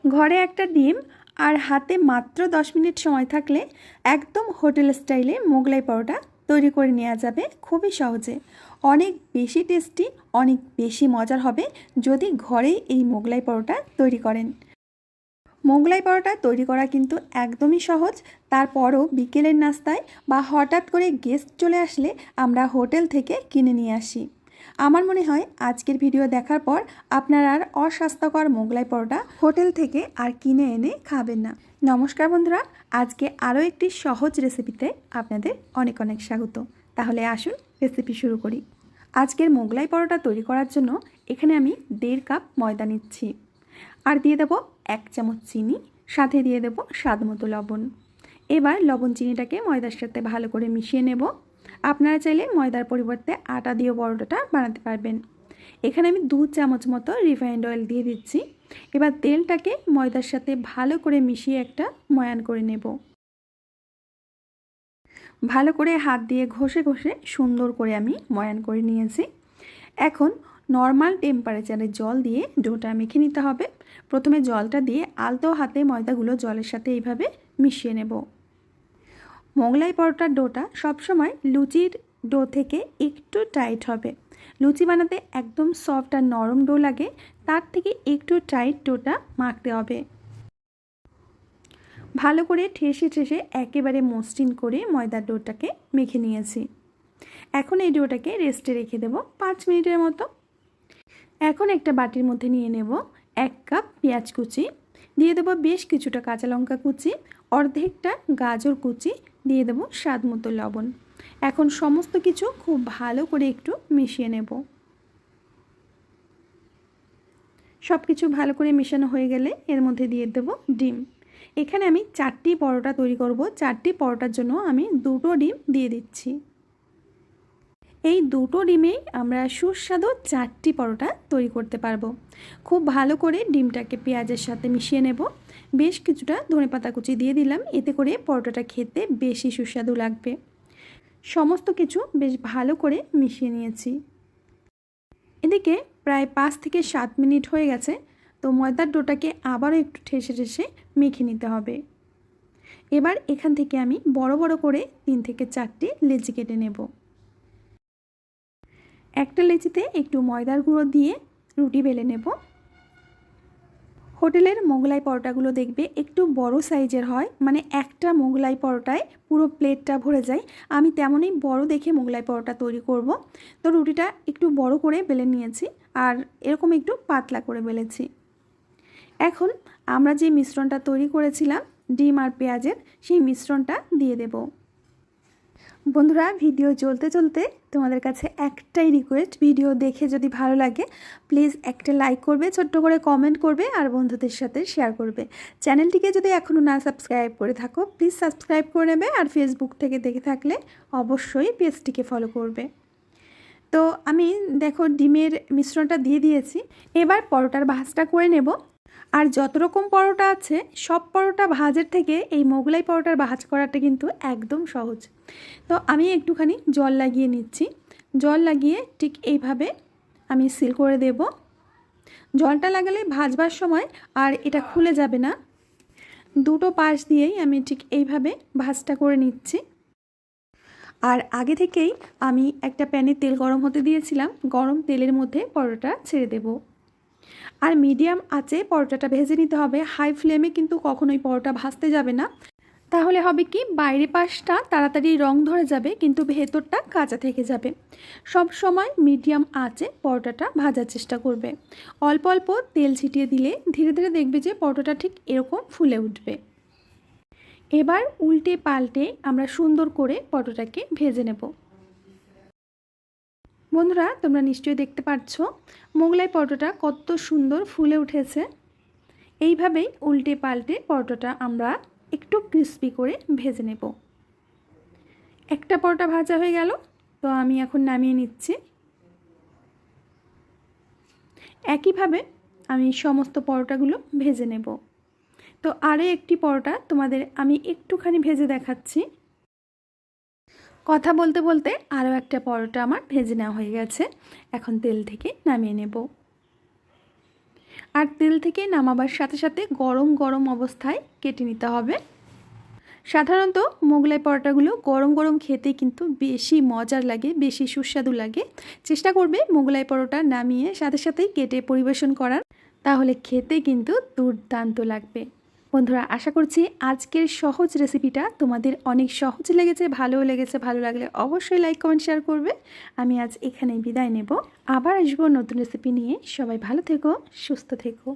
ঘরে একটা ডিম আর হাতে মাত্র 10 মিনিট সময় থাকলে একদম হোটেল স্টাইলে মোগলাই পরোটা তৈরি করে নেওয়া যাবে খুবই সহজে। অনেক বেশি টেস্টি, অনেক বেশি মজার হবে যদি ঘরেই এই মোগলাই পরোটা তৈরি করেন। মোগলাই পরোটা তৈরি করা কিন্তু একদমই সহজ। তারপরও বিকেলের নাস্তায় বা হঠাৎ করে গেস্ট চলে আসলে আমরা হোটেল থেকে কিনে নিয়ে আসি। আমার মনে হয় আজকের ভিডিও দেখার পর আপনারা আর অস্বাস্থ্যকর মোগলাই পরোটা হোটেল থেকে আর কিনে এনে খাবেন না। নমস্কার বন্ধুরা, আজকে আরও একটি সহজ রেসিপিতে আপনাদের অনেক অনেক স্বাগত। তাহলে আসুন রেসিপি শুরু করি। আজকের মোগলাই পরোটা তৈরি করার জন্য এখানে আমি 1.5 কাপ ময়দা নিচ্ছি, আর দিয়ে দেবো 1 চামচ চিনি, সাথে দিয়ে দেবো স্বাদ মতো লবণ। এবার লবণ চিনিটাকে ময়দার সাথে ভালো করে মিশিয়ে নেব। আপনারা চাইলে ময়দার পরিবর্তে আটা দিয়েও পরোটাটা বানাতে পারবেন। এখানে আমি 2 চামচ মতো রিফাইন্ড অয়েল দিয়ে দিচ্ছি। এবার তেলটাকে ময়দার সাথে ভালো করে মিশিয়ে একটা ময়ান করে নেব। ভালো করে হাত দিয়ে ঘষে ঘষে সুন্দর করে আমি ময়ান করে নিয়েছি। এখন নর্মাল টেম্পারেচারে জল দিয়ে ডোটা মেখে নিতে হবে। প্রথমে জলটা দিয়ে আলতো হাতে ময়দাগুলো জলের সাথে এইভাবে মিশিয়ে নেব। মোগলাই পরোটার ডোটা সবসময় লুচির ডো থেকে একটু টাইট হবে। লুচি বানাতে একদম সফট আর নরম ডো লাগে, তার থেকে একটু টাইট ডোটা মাখতে হবে। ভালো করে ঠেসে ঠেসে একেবারে মসৃণ করে ময়দার ডোটাকে মেখে নিয়েছি। এখন এই ডোটাকে রেস্টে রেখে দেব 5 মিনিটের মতো। এখন একটা বাটির মধ্যে নিয়ে নেব 1 কাপ পেঁয়াজ কুচি, দিয়ে দেবো বেশ কিছুটা কাঁচা লঙ্কা কুচি, অর্ধেকটা গাজর কুচি, দিয়ে দেবো স্বাদ মতো লবণ। এখন সমস্ত কিছু খুব ভালো করে একটু মিশিয়ে নেব। সব কিছু ভালো করে মেশানো হয়ে গেলে এর মধ্যে দিয়ে দেব ডিম। এখানে আমি 4টি পরোটা তৈরি করব। 4টি পরোটার জন্য আমি 2টো ডিম দিয়ে দিচ্ছি। এই 2টো ডিমেই আমরা সুস্বাদু 4টি পরোটা তৈরি করতে পারবো। খুব ভালো করে ডিমটাকে পেঁয়াজের সাথে মিশিয়ে নেব। বেশ কিছুটা ধনেপাতা কুচি দিয়ে দিলাম, এতে করে পরোটাটা খেতে বেশি সুস্বাদু লাগবে। সমস্ত কিছু বেশ ভালো করে মিশিয়ে নিয়েছি। এদিকে প্রায় 5 থেকে 7 মিনিট হয়ে গেছে। তো ময়দার ডোটাকে আবারও একটু ঠেসে ঠেসে মেখে নিতে হবে। এবার এখান থেকে আমি বড় বড় করে 3 থেকে 4টি লেচি কেটে নেব। একটা লেচিতে একটু ময়দার গুঁড়ো দিয়ে রুটি বেলে নেব। হোটেলের মোগলাই পরোটাগুলো দেখবে একটু বড় সাইজের হয়, মানে একটা মোগলাই পরোটায় পুরো প্লেটটা ভরে যায়। আমি তেমনই বড় দেখে মোগলাই পরোটা তৈরি করব। তো রুটিটা একটু বড় করে বেলে নিয়েছি আর এরকম একটু পাতলা করে বেলেছি। এখন আমরা যে মিশ্রণটা তৈরি করেছিলাম ডিম আর পেঁয়াজের, সেই মিশ্রণটা দিয়ে দেব। বন্ধুরা, ভিডিও চলতে চলতে তোমাদের কাছে একটাই রিকোয়েস্ট, ভিডিও দেখে যদি ভালো লাগে প্লিজ একটা লাইক করবে, ছোট্ট করে কমেন্ট করবে আর বন্ধুদের সাথে শেয়ার করবে। চ্যানেলটিকে যদি এখনও না সাবস্ক্রাইব করে থাকো প্লিজ সাবস্ক্রাইব করে নেবে, আর ফেসবুক থেকে দেখে থাকলে অবশ্যই পেজটিকে ফলো করবে। তো আমি দেখো ডিমের মিশ্রণটা দিয়ে দিয়েছি। এবার পরোটার ভাঁজটা করে নেব। আর যত রকম পরোটা আছে সব পরোটা ভাজের থেকে এই মোগলাই পরোটার ভাজ করাটা কিন্তু একদম সহজ। তো আমি একটুখানি জল লাগিয়ে নিচ্ছি। জল লাগিয়ে ঠিক এইভাবে আমি সিল করে দেব। জলটা লাগালে ভাজবার সময় আর এটা খুলে যাবে না। দুটো পাশ দিয়েই আমি ঠিক এইভাবে ভাজটা করে নিচ্ছি। আর আগে থেকেই আমি একটা প্যানে তেল গরম হতে দিয়েছিলাম। গরম তেলের মধ্যে পরোটা ছেড়ে দেব। আর মিডিয়াম আঁচে পরোটাটা ভেজে নিতে হবে। হাই ফ্লেমে কিন্তু কখনোই পরোটা ভাজতে যাবে না, তাহলে হবে কি বাইরে পাশটা তাড়াতাড়ি রং ধরে যাবে কিন্তু ভেতরটা কাঁচা থেকে যাবে। সব সময় মিডিয়াম আঁচে পরোটাটা ভাজার চেষ্টা করবে। অল্প অল্প তেল ছিটিয়ে দিলে ধীরে ধীরে দেখবে যে পরোটাটা ঠিক এরকম ফুলে উঠবে। এবার উল্টে পাল্টে আমরা সুন্দর করে পরোটাকে ভেজে নেব। বন্ধুরা, তোমরা নিশ্চয়ই দেখতে পাচ্ছ মোগলাই পরোটাটা কত সুন্দর ফুলে উঠেছে। এইভাবেই উল্টে পাল্টে পরোটাটা আমরা একটু ক্রিস্পি করে ভেজে নেব। একটা পরোটা ভাজা হয়ে গেল, তো আমি এখন নামিয়ে নিচ্ছি। একইভাবে আমি সমস্ত পরোটাগুলো ভেজে নেব। তো আরও একটি পরোটা তোমাদের আমি একটুখানি ভেজে দেখাচ্ছি। কথা বলতে বলতে আরও একটা পরোটা আমার ভেজে নেওয়া হয়ে গেছে। এখন তেল থেকে নামিয়ে নেব। আর তেল থেকে নামাবার সাথে সাথে গরম গরম অবস্থায় কেটে নিতে হবে। সাধারণত মোগলাই পরোটাগুলো গরম গরম খেতে কিন্তু বেশি মজার লাগে, বেশি সুস্বাদু লাগে। চেষ্টা করবে মোগলাই পরোটা নামিয়ে সাথে সাথেই কেটে পরিবেশন করার, তাহলে খেতে কিন্তু দুর্দান্ত লাগবে। বন্ধুরা, আশা করছি আজকের সহজ রেসিপিটা তোমাদের অনেক সহজ লেগেছে, ভালোও লেগেছে। ভালো লাগলে অবশ্যই লাইক কমেন্ট শেয়ার করবে। আমি আজ এখানেই বিদায় নেব, আবার আসবো নতুন রেসিপি নিয়ে। সবাই ভালো থেকো, সুস্থ থেকো।